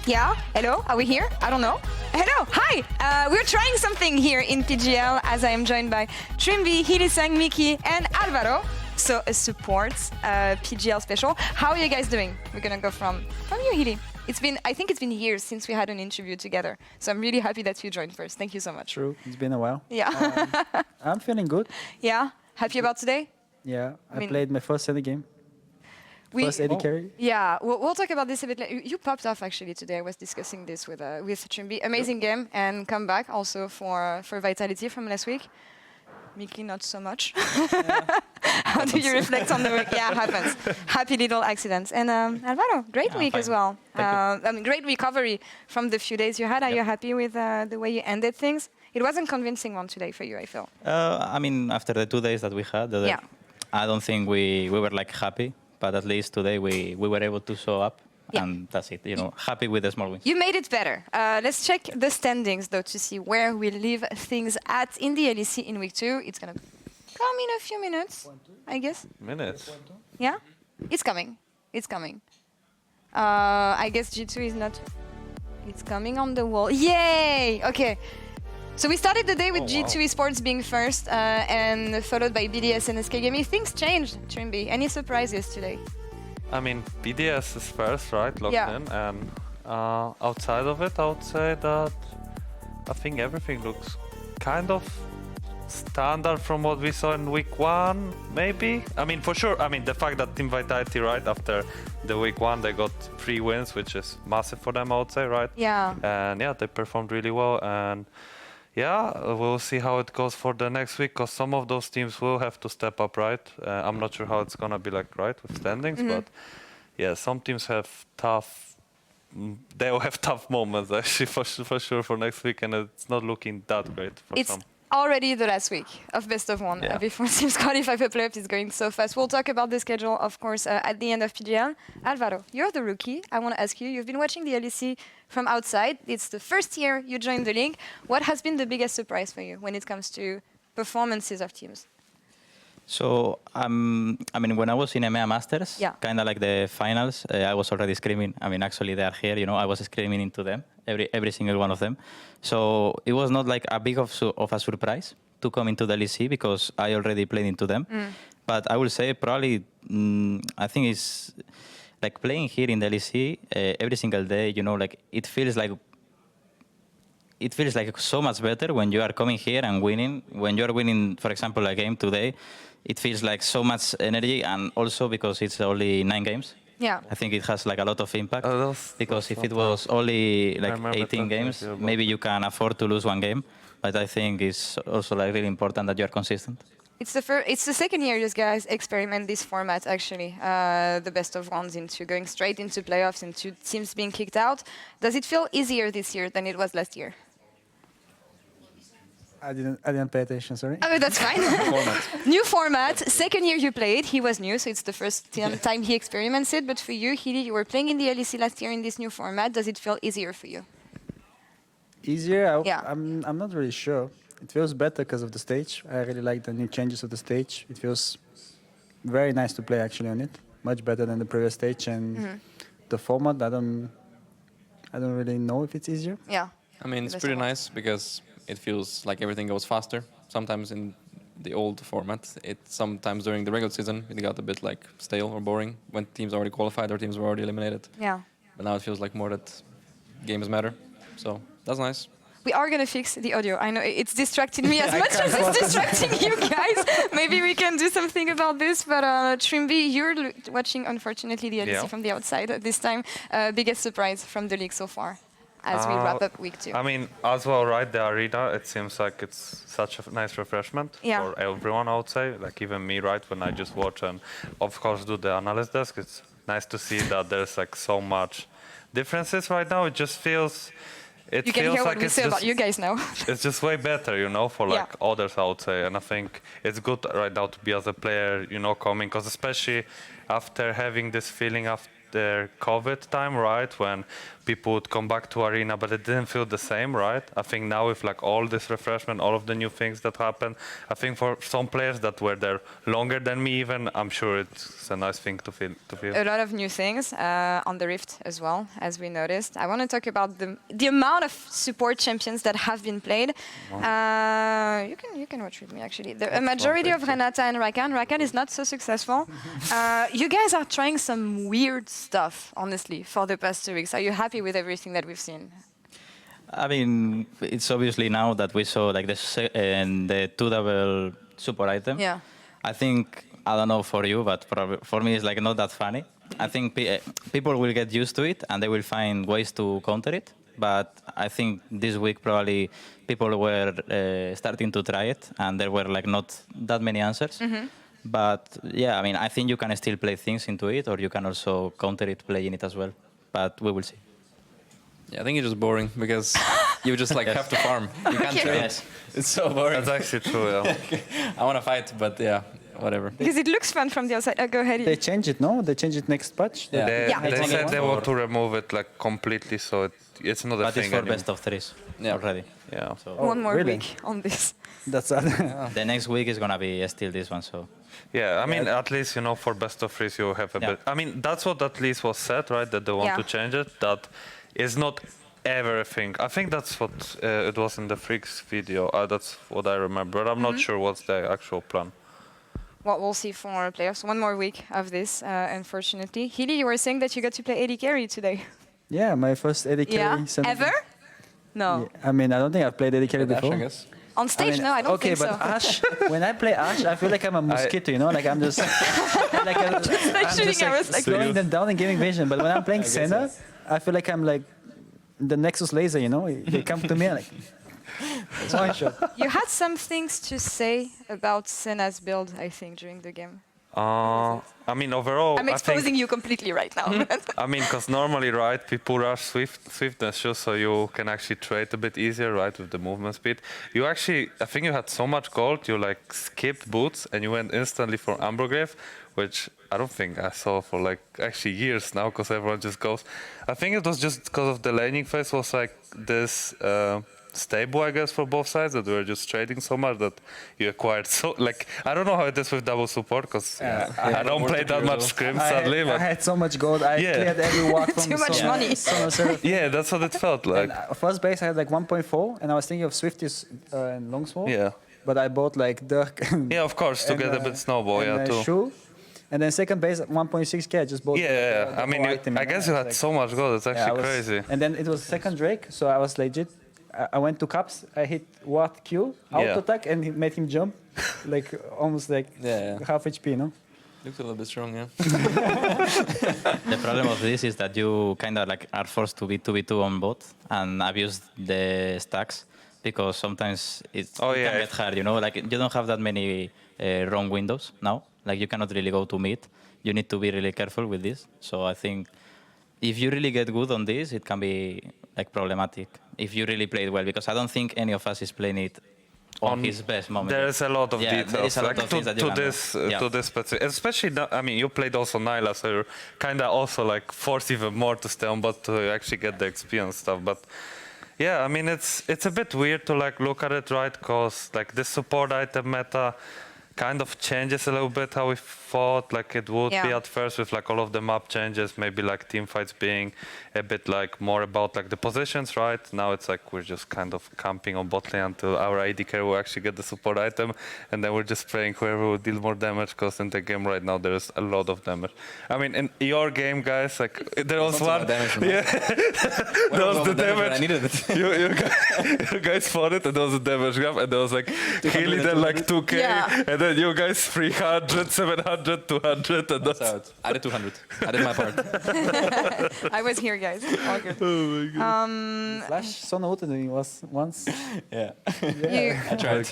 Yeah, hello, are we here? I don't know. Hello, hi! We're trying something here in PGL as I am joined by Trymbi, Hili-sang, Miki, and Alvaro. So a support PGL special. How are you guys doing? We're gonna go from you, Hili. I think it's been years since we had an interview together. So I'm really happy that you joined first. Thank you so much. True, it's been a while. Yeah. I'm feeling good. Yeah, happy about today? Yeah, I played my first Senate game. First AD carry. Yeah, we'll talk about this a bit later. You popped off actually today. I was discussing this with Trymbi. Amazing game and comeback also for Vitality from last week. Miki, not so much. How do you reflect on the week? Yeah, happens. Happy little accidents. And Alvaro, great week as well. Great recovery from the few days you had. Are you happy with the way you ended things? It wasn't convincing one today for you, I feel. After the 2 days that we had, I don't think we were like happy. But at least today we were able to show up, and that's it. Happy with the small wins. You made it better. Let's check the standings, though, to see where we leave things at in the LEC in week 2. It's going to come in a few minutes, I guess. Minutes? Yeah? It's coming. It's coming. I guess G2 is not... It's coming on the wall. Yay! Okay. So we started the day with G2 Esports being first and followed by BDS and SK Gaming. Things changed, Trymbi. Any surprises today? I mean, BDS is first, right? Locked in. And outside of it, I would say that I think everything looks kind of standard from what we saw in week 1, maybe? I mean, for sure. I mean, the fact that Team Vitality, right, after the week 1, they got 3 wins, which is massive for them, I would say, right? Yeah. And yeah, they performed really well. And yeah, we'll see how it goes for the next week, because some of those teams will have to step up, right? I'm not sure how it's gonna be like, right, with standings, but yeah, some teams have they'll have tough moments actually for sure for next week, and it's not looking that great for some. Already the last week of best of 1 before teams qualify for playoffs. Is going so fast. We'll talk about the schedule, of course, at the end of PGL. Alvaro, you're the rookie. I want to ask you, you've been watching the LEC from outside. It's the first year you joined the league. What has been the biggest surprise for you when it comes to performances of teams? So, I mean, when I was in EMEA Masters, kind of like the finals, I was already screaming. I mean, actually, they are here, I was screaming into them, every single one of them. So it was not like a big of a surprise to come into the LEC because I already played into them. But I will say probably, I think it's like playing here in the LEC every single day, like it feels like so much better when you are coming here and winning. When you are winning, for example, a game today, it feels like so much energy, and also because it's only 9 games. Yeah. I think it has like a lot of impact, because if it was only like 18 games, maybe you can afford to lose 1 game. But I think it's also like really important that you are consistent. It's the second year you guys experiment this format, actually, the best of 1s into going straight into playoffs, into teams being kicked out. Does it feel easier this year than it was last year? I didn't pay attention, sorry. Oh, that's fine. New format. Second year you played. He was new, so it's the first time he experiments it. But for you, Hili, you were playing in the LEC last year in this new format. Does it feel easier for you? Easier? I'm not really sure. It feels better because of the stage. I really like the new changes of the stage. It feels very nice to play actually on it. Much better than the previous stage. And the format, I don't really know if it's easier. Yeah. I mean, it's pretty nice because it feels like everything goes faster. Sometimes in the old format, sometimes during the regular season, it got a bit like stale or boring when teams already qualified or teams were already eliminated. Yeah. But now it feels like more that games matter. So that's nice. We are going to fix the audio. I know it's distracting me as much as it's distracting you guys. Maybe we can do something about this. But Trymbi, you're watching, unfortunately, the LEC from the outside this time. Biggest surprise from the league so far as we wrap up week 2. I mean, as well, right, the arena, it seems like it's such a nice refreshment for everyone, I would say. Like even me, right, when I just watch and, of course, do the analyst desk, it's nice to see that there's like so much differences right now. It just feels... You can hear what we say about you guys now. It's just way better, for like others, I would say. And I think it's good right now to be as a player, coming, because especially after having this feeling their COVID time, right? When people would come back to arena, but it didn't feel the same, right? I think now with like all this refreshment, all of the new things that happen, I think for some players that were there longer than me even, I'm sure it's a nice thing to feel. A lot of new things on the Rift as well, as we noticed. I want to talk about the amount of support champions that have been played. You can watch with me, actually. A majority of Renata and Rakan. Rakan is not so successful. You guys are trying some weird stuff, honestly, for the past 2 weeks. Are you happy with everything that we've seen? I mean, it's obviously now that we saw like the 2 double support item. Yeah. I think, I don't know for you, but for me it's like not that funny. I think people will get used to it and they will find ways to counter it. But I think this week probably people were starting to try it and there were like not that many answers. But yeah, I mean, I think you can still play things into it or you can also counter it playing it as well. But we will see. Yeah, I think it's just boring because you just like have to farm. You can't trade. Yes. It's so boring. That's actually true, yeah. I want to fight, but yeah, whatever. Because it looks fun from the outside. Go ahead. They change it, no? They change it next patch? Yeah. They said they want to remove it like completely, so it's not a But thing it's for anymore. best of 3s already. Yeah. So One more really? week on this. That's the next week is going to be still this one. So Yeah, I mean, at least, you know, for best of 3s, you have a bit. I mean, that's what at least was said, right? That they want to change it. That is not everything. I think that's what it was in the Freaks video. That's what I remember. But I'm not sure what's the actual plan. Well, we'll see for our players. One more week of this, unfortunately. Healy, you were saying that you got to play AD carry today. Yeah, my first AD carry. Yeah, ever? No. Yeah, I mean, I don't think I've played AD carry before. I guess. On stage? No, I don't okay, think so. but Ashe, when I play Ashe, I feel like I'm a mosquito, you know? Like I'm just... I'm shooting just arrows like slowing them down and giving vision. But when I'm playing Senna, I feel like I'm like the Nexus laser, you know? They come to me like... It's one shot. You had some things to say about Senna's build, I think, during the game. I mean, overall, I'm exposing you completely right now. I mean, because normally, right, people rush swiftness just so you can actually trade a bit easier, right, with the movement speed. You actually, I think you had so much gold, you like skipped boots and you went instantly for Ambergrave, which I don't think I saw for like actually years now, because everyone just goes. I think it was just because of the laning phase was like this stable, I guess, for both sides, that we were just trading so much that you acquired so, like, I don't know how it is with double support, because I don't play that much scrim, sadly. I had so much gold, I cleared every walk from Too much money. Yeah, that's what it felt like. And, first base I had like 1.4, and I was thinking of Swifties and Longsword. Yeah. But I bought like Dirk and... Yeah, of course, to get a bit snowball, and, too. Shoe. And then second base at 1.6k, I just bought I mean, I guess you had like, so much gold, it's actually crazy. And then it was second Drake, so I was legit. I went to caps, I hit Watt Q, auto attack, and he made him jump, like almost like half HP, no? Looks a little bit strong, yeah. The problem of this is that you kind of like are forced to be 2v2 on both and abuse the stacks, because sometimes it can get hard, you know? Like you don't have that many wrong windows now. Like you cannot really go to mid. You need to be really careful with this. So I think if you really get good on this, it can be like problematic if you really play it well, because I don't think any of us is playing it on his best moment. There is a lot of details. There is a lot of things that you to this specific, especially, I mean, you played also Nyla, so you're kind of also like forced even more to stay on bot to actually get the XP and stuff. But yeah, I mean, it's a bit weird to like look at it, right? Because like this support item meta kind of changes a little bit how we thought like it would be at first, with like all of the map changes, maybe like team fights being a bit like more about like the positions, right? Now it's like we're just kind of camping on bot lane until our AD carry will actually get the support item, and then we're just praying whoever will deal more damage, because in the game right now there is a lot of damage. I mean, in your game, guys, like there was one, there was the damage. I needed it. you guys fought it, and there was a damage graph, and there was like Healy then like 2k, and then you guys 300, 700, 200, and that's out. I did 200. I did my part. I was here, guys. All good. Oh my God. Flash Sona ulted was once. Yeah. I tried.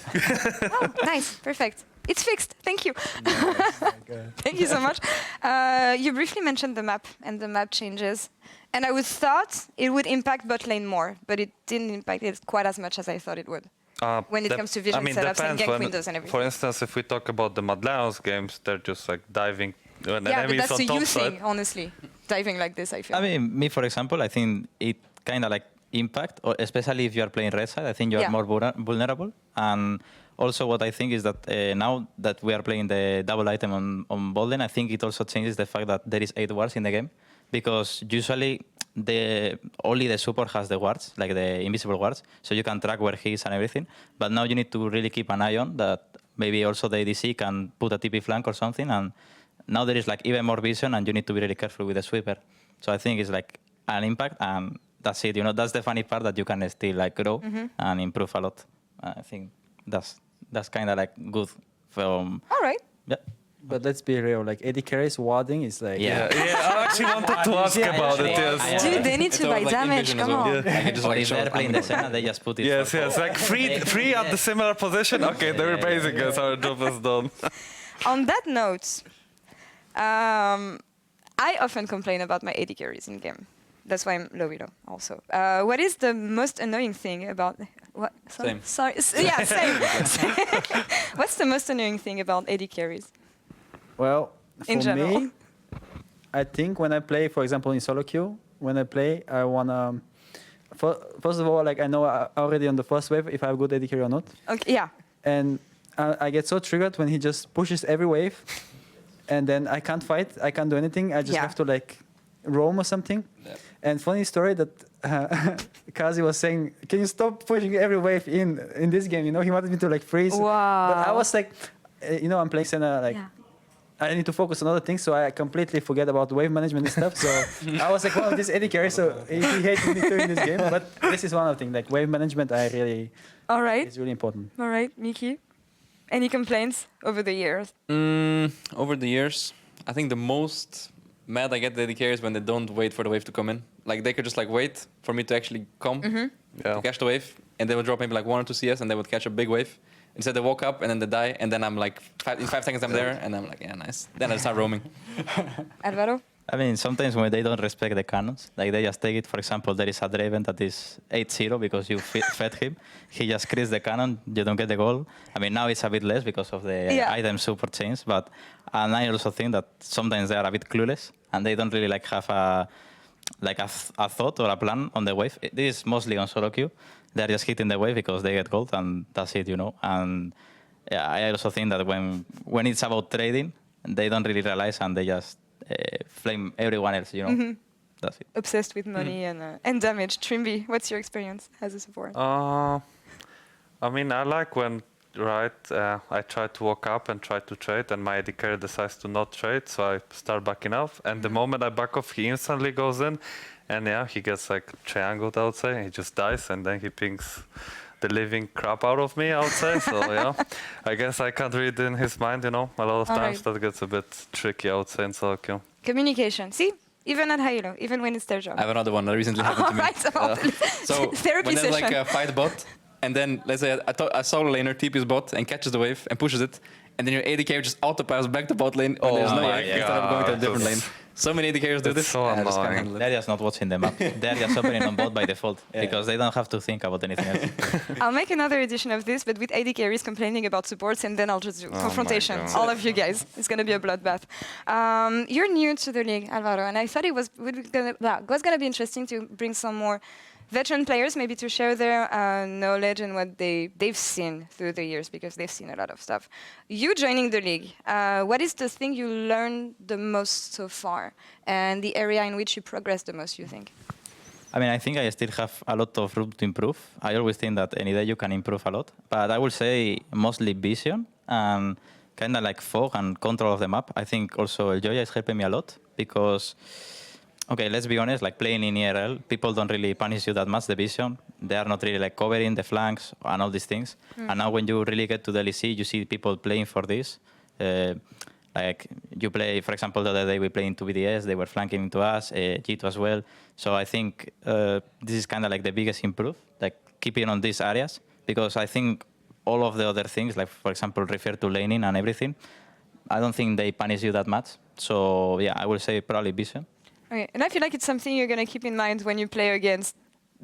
Oh, nice. Perfect. It's fixed. Thank you. Thank you so much. You briefly mentioned the map and the map changes. And I would thought it would impact bot lane more, but it didn't impact it quite as much as I thought it would. When it comes to vision setups and gank windows and everything. For instance, if we talk about the Mad Lions games, they're just like diving when yeah, but enemies that's on a top you side. thing, honestly. diving like this, I feel. I mean, me, for example, I think it kind of like impact, or especially if you are playing red side, I think you are more vulnerable. And also what I think is that now that we are playing the double item on Bolden, I think it also changes the fact that there is 8 wards in the game. Because usually only the support has the wards, like the invisible wards, so you can track where he is and everything. But now you need to really keep an eye on that. Maybe also the ADC can put a TP flank or something, and now there is like even more vision, and you need to be really careful with the sweeper. So I think it's like an impact, and that's it. You know, that's the funny part, that you can still like grow and improve a lot. I think that's kind of like good. All right. Yeah. But let's be real, like AD carries warding is like... Yeah, I actually wanted to ask about it, yes. Dude, they need to buy damage, come on. If they're playing the Senna, they just put it... Yes, like three at the similar position, okay, they're basing us, our job is done. On that note, I often complain about my AD carries in game. That's why I'm low elo also. What is the most annoying thing about... What? Same. Sorry. Yeah, same. What's the most annoying thing about AD carries? Well, in for general. me, I think when I play, for example, in solo queue, when I play, I want to... First of all, like I know already on the first wave if I have good AD carry or not. Okay, yeah. And I get so triggered when he just pushes every wave, and then I can't fight, I can't do anything. I just have to like roam or something. Yeah. And funny story that Kazi was saying, can you stop pushing every wave in this game? You know, he wanted me to like freeze. Wow. But I was like, you know, I'm playing Senna like... Yeah. I need to focus on other things, so I completely forget about wave management and stuff. So I was like, wow, this AD carry, so he hates me too in this game. But this is one of the things, like wave management, I really... All right. It's really important. All right, Miki? Any complaints over the years? Over the years, I think the most mad I get the AD carries when they don't wait for the wave to come in. Like, they could just like wait for me to actually come to catch the wave, and they would drop maybe like 1 or 2 CS, and they would catch a big wave. Instead, they walk up and then they die, and then I'm like, in 5 seconds I'm there, and I'm like, yeah, nice. Then I start roaming. Alvaro? I mean, sometimes when they don't respect the cannons, like they just take it. For example, there is a Draven that is 8-0 because you fed him. He just creates the cannon, you don't get the goal. I mean, now it's a bit less because of the item super change, and I also think that sometimes they are a bit clueless, and they don't really like have a thought or a plan on the wave. This is mostly on solo queue. They're just hitting the wave because they get gold, and that's it, you know. And yeah, I also think that when it's about trading, they don't really realize, and they just flame everyone else, you know. That's it. Obsessed with money and damage. Trymbi, what's your experience as a support? I mean, I like when I try to walk up and try to trade, and my AD carry decides to not trade, so I start backing off. And the moment I back off, he instantly goes in. And yeah, he gets like triangled, I would say. He just dies, and then he pings the living crap out of me, I would say. So yeah, I guess I can't read in his mind, you know. A lot of times that gets a bit tricky, I would say, in solo queue. Communication. See? Even at high elo, even when it's their job. I have another one that recently happened to me. So therapy when there's session. like a fight bot, and then let's say a solo laner TP's bot and catches the wave and pushes it, and then your AD carry just auto-pass back to bot lane when there's no wave instead of going to a different lane. So many AD carriers do this. So annoying. They're just not watching the map. They're just opening on bot by default because they don't have to think about anything else. I'll make another edition of this, but with AD carries complaining about supports, and then I'll just do confrontation. All of you guys. It's going to be a bloodbath. You're new to the league, Alvaro, and I thought it was going to be interesting to bring some more veteran players, maybe to share their knowledge and what they've seen through the years, because they've seen a lot of stuff. You joining the league, what is the thing you learned the most so far, and the area in which you progressed the most, you think? I mean, I think I still have a lot of room to improve. I always think that any day you can improve a lot, but I will say mostly vision and kind of like fog and control of the map. I think also El Joya is helping me a lot because, okay, let's be honest, like playing in ERL, people don't really punish you that much, the vision. They are not really like covering the flanks and all these things. And now when you really get to the LEC, you see people playing for this. Like you play, for example, the other day we played into BDS, they were flanking into us, G2 as well. So I think this is kind of like the biggest improve, like keeping on these areas, because I think all of the other things, like for example, refer to laning and everything, I don't think they punish you that much. So yeah, I will say probably vision. Okay, and I feel like it's something you're going to keep in mind when you play against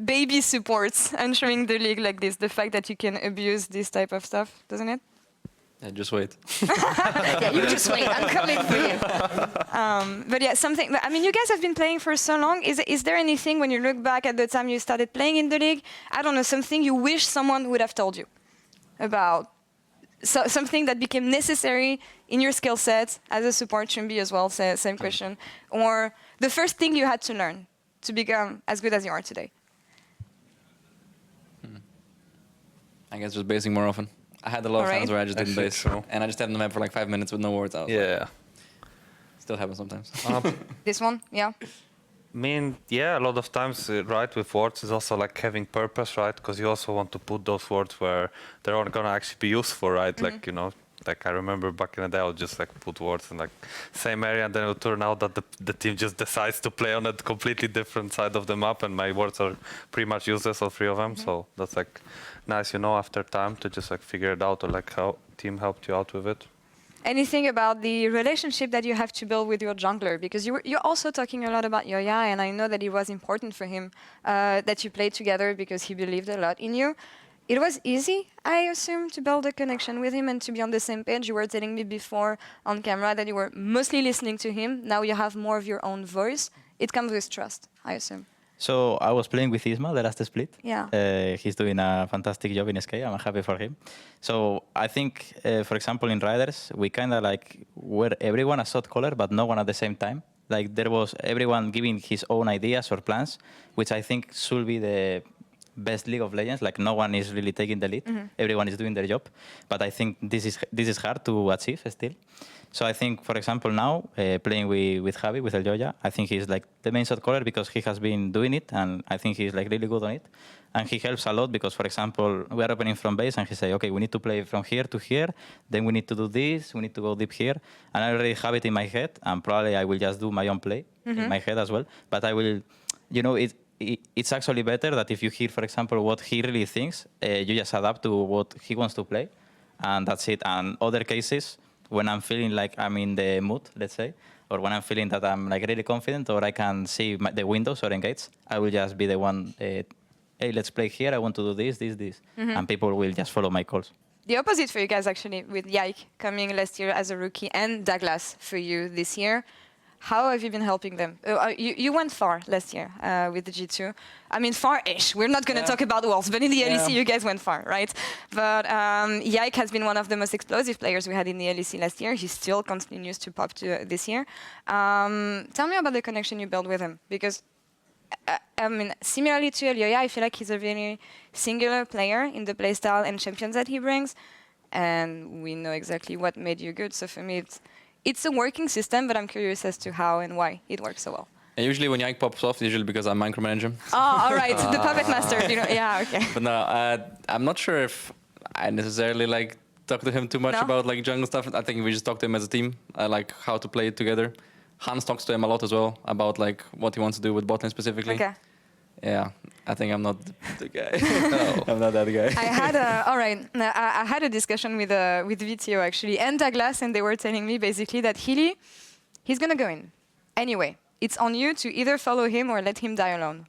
baby supports entering the league like this, the fact that you can abuse this type of stuff, doesn't it? Yeah, just wait. Yeah, you just wait. I'm coming for you. But yeah, something. I mean, you guys have been playing for so long. Is there anything when you look back at the time you started playing in the league? I don't know, something you wish someone would have told you about something that became necessary in your skill set as a support. Trymbi as well. Same question. Or the first thing you had to learn to become as good as you are today. I guess just basing more often. I had a lot of times where I just didn't base, and I just had the map for like 5 minutes with no words out. Yeah. Still happens sometimes. This one, yeah. I mean, yeah, a lot of times, right, with words is also like having purpose, right? Because you also want to put those words where they're not gonna actually be useful, right? Like, you know, like I remember back in the day, I would just like put words in like same area, and then it would turn out that the team just decides to play on a completely different side of the map, and my words are pretty much useless, all 3 of them. So that's like nice, you know, after time to just like figure it out, or like how team helped you out with it. Anything about the relationship that you have to build with your jungler? Because you're also talking a lot about Yoya, and I know that it was important for him that you played together because he believed a lot in you. It was easy, I assume, to build a connection with him and to be on the same page. You were telling me before on camera that you were mostly listening to him. Now you have more of your own voice. It comes with trust, I assume. So I was playing with Isma the last split. Yeah. He's doing a fantastic job in SK. I'm happy for him. So I think, for example, in Riders, we kind of like were everyone a shot caller, but no one at the same time. Like there was everyone giving his own ideas or plans, which I think should be the best League of Legends. Like no one is really taking the lead. Everyone is doing their job. But I think this is hard to achieve still. So I think, for example, now playing with Javi, with El Joya, I think he's like the main shot caller because he has been doing it, and I think he's like really good on it. And he helps a lot because, for example, we are opening from base, and he say, okay, we need to play from here to here, then we need to do this, we need to go deep here, and I already have it in my head, and probably I will just do my own play in my head as well. But I will, you know, it's actually better that if you hear, for example, what he really thinks, you just adapt to what he wants to play, and that's it. And other cases, when I'm feeling like I'm in the mood, let's say, or when I'm feeling that I'm like really confident or I can see the windows or engage, I will just be the one, hey, let's play here, I want to do this. And people will just follow my calls. The opposite for you guys, actually, with Yike coming last year as a rookie and Douglas for you this year. How have you been helping them? You went far last year with the G2. I mean, far-ish. We're not going to talk about Worlds, but in the LEC, you guys went far, right? But Yike has been one of the most explosive players we had in the LEC last year. He still continues to pop to this year. Tell me about the connection you built with him, because I mean, similarly to Yoya, I feel like he's a very singular player in the playstyle and champions that he brings, and we know exactly what made you good. So for me, it's a working system, but I'm curious as to how and why it works so well. And usually when Yike pops off, usually because I micromanage him. Oh, all right, the puppet master. You know, yeah, okay. But no, I'm not sure if I necessarily like talk to him too much about like jungle stuff. I think we just talk to him as a team, like how to play it together. Hans talks to him a lot as well about like what he wants to do with botlane specifically. Okay. Yeah, I think I'm not the guy. No, I'm not that guy. I had a discussion with VTO actually and Douglas, and they were telling me basically that he's gonna go in. Anyway, it's on you to either follow him or let him die alone.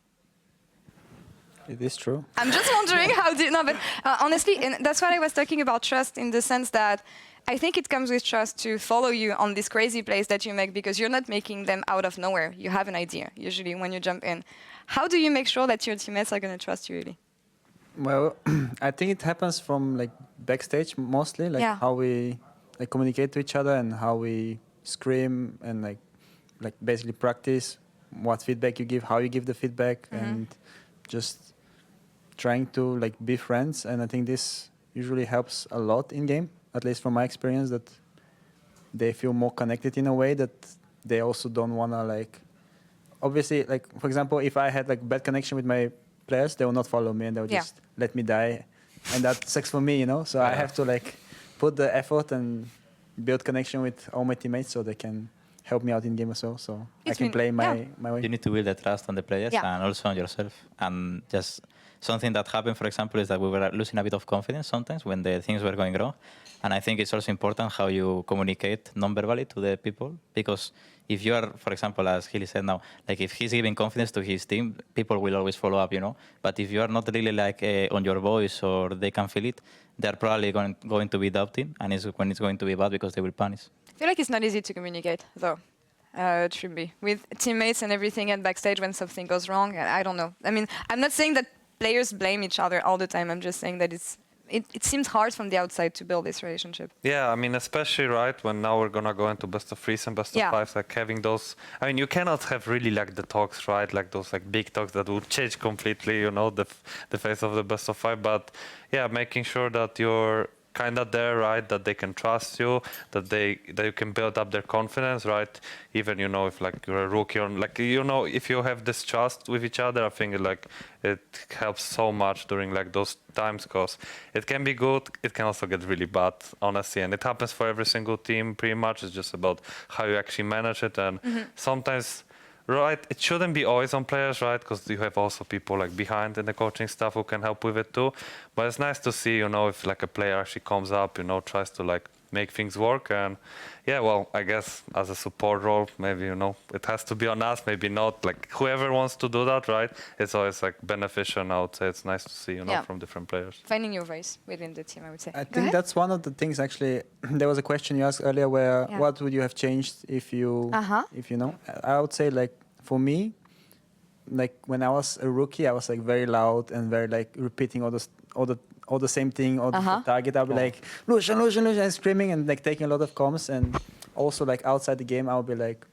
It is true. I'm just wondering how but honestly, and that's why I was talking about trust in the sense that I think it comes with trust to follow you on this crazy plays that you make because you're not making them out of nowhere. You have an idea, usually, when you jump in. How do you make sure that your teammates are going to trust you, really? Well, I think it happens from like backstage mostly, like how we like communicate to each other and how we scream and like basically practice what feedback you give, how you give the feedback, and just trying to like be friends. And I think this usually helps a lot in game, at least from my experience, that they feel more connected in a way that they also don't want to like, obviously, like, for example, if I had like bad connection with my players, they will not follow me and they'll just let me die. And that sucks for me, you know? So I have to like put the effort and build connection with all my teammates so they can help me out in game as well, so I can play my way. You need to build the trust on the players and also on yourself. And just something that happened, for example, is that we were losing a bit of confidence sometimes when the things were going wrong. And I think it's also important how you communicate non-verbally to the people, because if you are, for example, as Hilly said now, like if he's giving confidence to his team, people will always follow up, you know. But if you are not really like on your voice or they can feel it, they're probably going to be doubting, and when it's going to be bad because they will punish. I feel like it's not easy to communicate, though, Trymbi, with teammates and everything and backstage when something goes wrong. I don't know. I mean, I'm not saying that players blame each other all the time. I'm just saying that it seems hard from the outside to build this relationship. Yeah, I mean, especially when now we're gonna go into best of threes and best of fives, like having those. I mean, you cannot have really like the talks, right? Like those like big talks that will change completely, you know, the face of the best of five. But yeah, making sure that you're kind of there, right? That they can trust you, that you can build up their confidence, right? Even, you know, if like you're a rookie or like, you know, if you have this trust with each other, I think like it helps so much during like those times, because it can be good, it can also get really bad, honestly, and it happens for every single team pretty much. It's just about how you actually manage it, and sometimes. Right, it shouldn't be always on players, right? Because you have also people like behind in the coaching staff who can help with it too. But it's nice to see, you know, if like a player actually comes up, you know, tries to like make things work. And yeah, well, I guess as a support role, maybe, you know, it has to be on us, maybe not. Like whoever wants to do that, right? It's always like beneficial. And I would say it's nice to see, you know, from different players. Finding your voice within the team, I would say. I think that's one of the things actually. There was a question you asked earlier where what would you have changed if you know? I would say like for me, like when I was a rookie, I was like very loud and very like repeating all the same thing, all the target. I'll be like Lucian, and screaming and like taking a lot of comms. And also like outside the game, I'll be like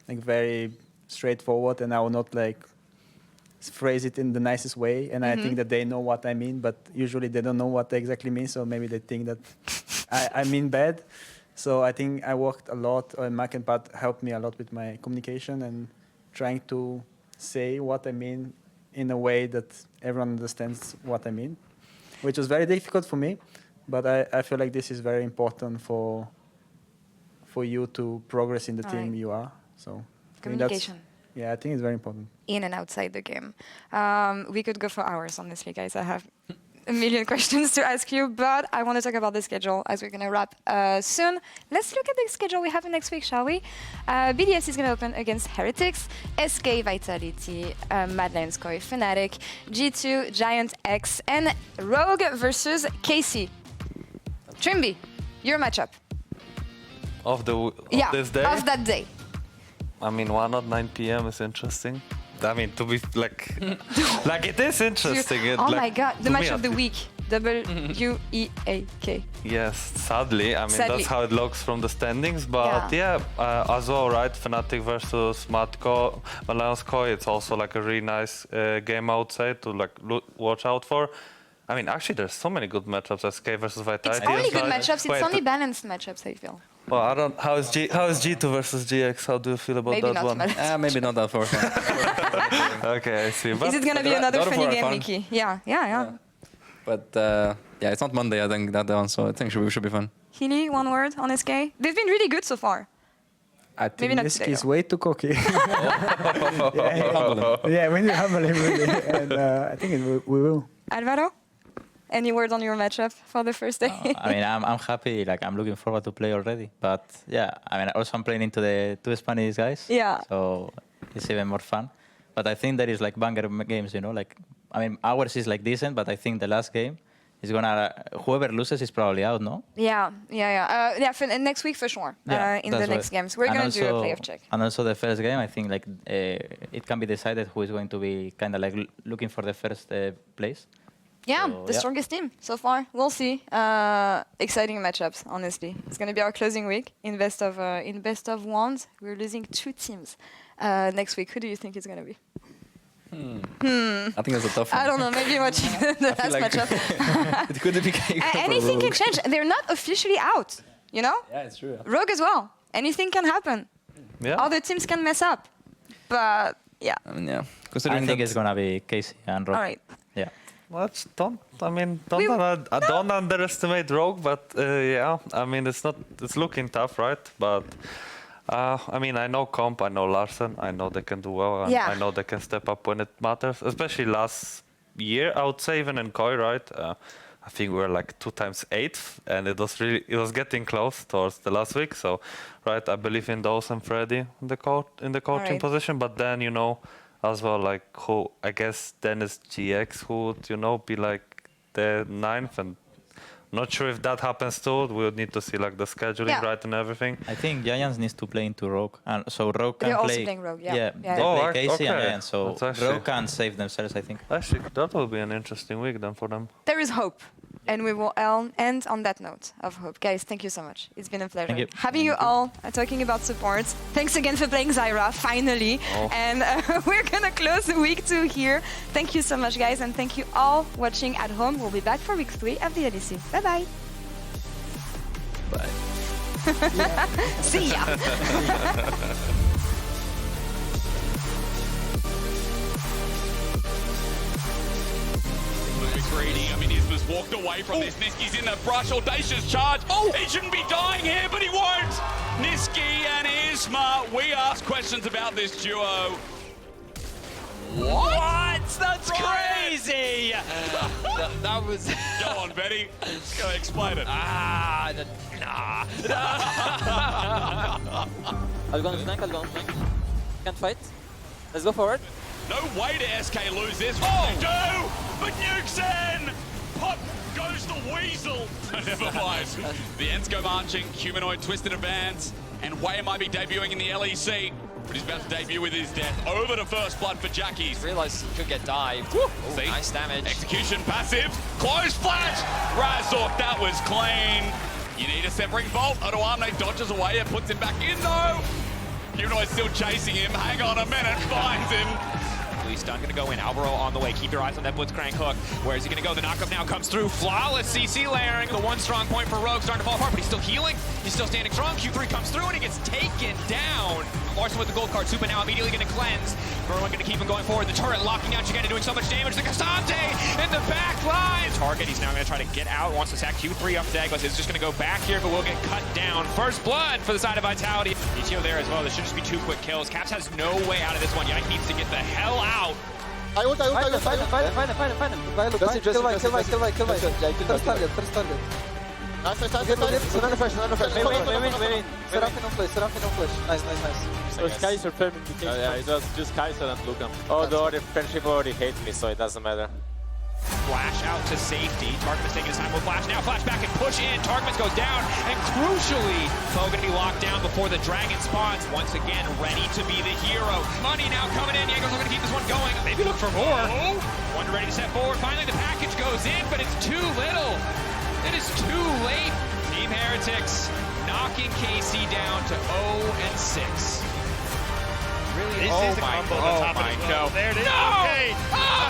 very straightforward, and I will not like phrase it in the nicest way. And I think that they know what I mean, but usually they don't know what they exactly mean. So maybe they think that I mean bad. So I think I worked a lot, and Mac and Pat helped me a lot with my communication and trying to say what I mean in a way that everyone understands what I mean, which was very difficult for me. But I feel like this is very important for you to progress in the team you are. So communication. I think it's very important. In and outside the game. We could go for hours, honestly, guys. I have a million questions to ask you, but I want to talk about the schedule as we're going to wrap soon. Let's look at the schedule we have next week, shall we? BDS is going to open against Heretics, SK Vitality, Mad Lions Koi, Fnatic, G2, Giant X, and Rogue versus KC. Trymbi, your matchup. Of this day? Of that day. I mean, why not 9 p.m. is interesting. I mean, to be like, like it is interesting. My God, the match of the week, WEAK. Yes, sadly. I mean, that's how it looks from the standings. But as well, right? Fnatic versus Mad Lions Koi. It's also like a really nice game outside to like watch out for. I mean, actually, there's so many good matchups. SK versus Vitality. It's only good matchups. It's only balanced matchups, I feel. Well, I don't. How is G2 versus GX? How do you feel about that one? Maybe not that far. Okay, I see. But is it gonna be another funny game, Mickey? Yeah. But it's not Monday. I think that one, so I think we should be fun. Healy, one word on SK. They've been really good so far. I think SK is way too cocky. We need to humble him really, and I think we will. Alvaro? Any word on your matchup for the first day? I mean, I'm happy. Like, I'm looking forward to play already. But yeah, I mean, also I'm playing into the two Spanish guys. Yeah. So it's even more fun. But I think there is like banger games, you know. Like, I mean, ours is like decent, but I think the last game is gonna. Whoever loses is probably out, no? Yeah. For next week for sure. In the next games, we're gonna do a playoff check. And also the first game, I think like it can be decided who is going to be kind of like looking for the first place. Yeah, so, the strongest team so far. We'll see. Exciting matchups, honestly. It's going to be our closing week in best of ones. We're losing 2 teams next week. Who do you think it's going to be? I think that's a tough one. I don't know. Maybe watching the last matchup. It could be anything can change. They're not officially out. You know? Yeah, it's true. Rogue as well. Anything can happen. Yeah. Other teams can mess up. But yeah. I mean, yeah. I think it's going to be KC and Rogue. All right. Yeah. Don't underestimate Rogue, but I mean, it's looking tough, right? But I mean, I know Comp, I know Larsen, I know they can do well, and I know they can step up when it matters. Especially last year, I would say, even in Koi, right? I think we were like 2 times 8th, and it was getting close towards the last week. So, right, I believe in those and Freddy in the coaching position. But then, you know, as well, like who I guess Dennis GX, who would, you know, be like the 9th, and not sure if that happens too. We would need to see like the scheduling right and everything. I think Giants needs to play into Rogue, and so Rogue can They're play. also playing Rogue, They play Casey and Giants, so Rogue can save themselves, I think. Actually, that will be an interesting week then for them. There is hope, and we will end on that note of hope. Guys, thank you so much. It's been a pleasure Thank you. having you all talking about support. Thanks again for playing Zyra, finally. And we're gonna close the week 2 here. Thank you so much, guys, and thank you all watching at home. We'll be back for week 3 of the LEC. Bye-bye. Bye. See ya. Greedy. I mean, he's just walked away from this. Niski's in the brush. Audacious charge. Oh, he shouldn't be dying here, but he won't. Niski and Isma. We ask questions about this duo. What? That's crazy! that was... Go on, Betty. Go explain it. Nah. I'll go on flank, Can't fight. Let's go forward. No way to SK lose this. Oh, they do! But Nukesen! Pop goes the weasel. Never mind. The Ents go marching. Humanoid twisted advance. And Way might be debuting in the LEC. But he's about to debut with his death. Over to first blood for Jackies. Realised he could get dived. Ooh, see? Nice damage. Execution passive. Close flash. Razork, that was clean. You need a severing bolt. Odoamne dodges away and puts him back in though. Humanoid's still chasing him. Hang on a minute. Finds him. Stun gonna go in. Alvaro on the way. Keep your eyes on that Blitzcrank hook. Where is he gonna go? The knockup now comes through. Flawless CC layering. The one strong point for Rogue starting to fall apart, but he's still healing. He's still standing strong. Q3 comes through and he gets taken down. Larson with the gold card. Super now immediately gonna cleanse. Merwin gonna keep him going forward. The turret locking down Chicana doing so much damage. The Casante in the back line. Target, he's now gonna try to get out. Wants to sack Q3 up. Douglas is just gonna go back here, but will get cut down. First blood for the side of Vitality. ETO there as well. This should just be 2 quick kills. Caps has no way out of this one. Yank needs to get the hell out. Find him. Kill First target. Nice. Seraphin on flash. Nice. So it's Kaiser farming the case. Yeah, it was just Kaiser and Lucan. Oh, the already friendship already hate me, so it doesn't matter. Flash out to safety. Targetman's taking his time with Flash. Now Flash back and push in. Targetman goes down. And crucially, Foe going to be locked down before the Dragon spawns. Once again, ready to be the hero. Money now coming in. Yango's looking to keep this one going. Maybe look for more. Wonder ready to step forward. Finally, the package goes in, but it's too little. It is too late. Team Heretics knocking KC down to 0-6. Really, this is the combo that's happening. No! There it is. No! Okay. Oh!